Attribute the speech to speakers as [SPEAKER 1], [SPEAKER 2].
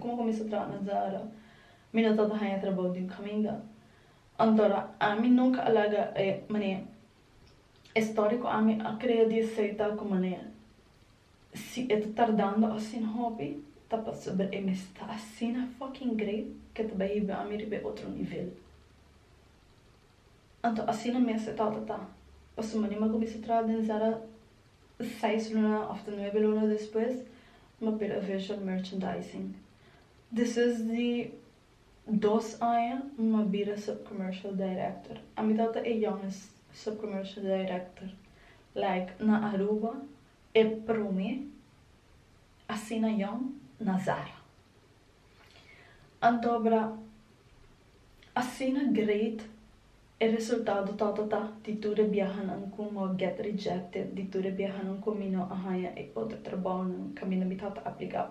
[SPEAKER 1] como começo a trabalhar na Zara, minha toda a trabalho de um caminho. Então, a mim nunca alaga, mané, histórico, a mim a querer de aceitar como mané, se é tardando assim hobby, tá para sobre ele está assim fucking great, que tu vai ir a mim de outro nível. Então, assim a minha aceitada tá. Passo mané, mas comecei a trabalhar na Zara 6 luna of 9 luna depois, uma pela visual merchandising. This is the 2 anos, uma bira sub-commercial director. A minha tata é youngest sub-commercial director. Like, na Aruba, é para mim, assim na young, na Zara. Então, assim na great, é resultado tá de tudo viajando com get rejected, de tudo viajando com mino a e outro trabalho, que a minha tata aplicar.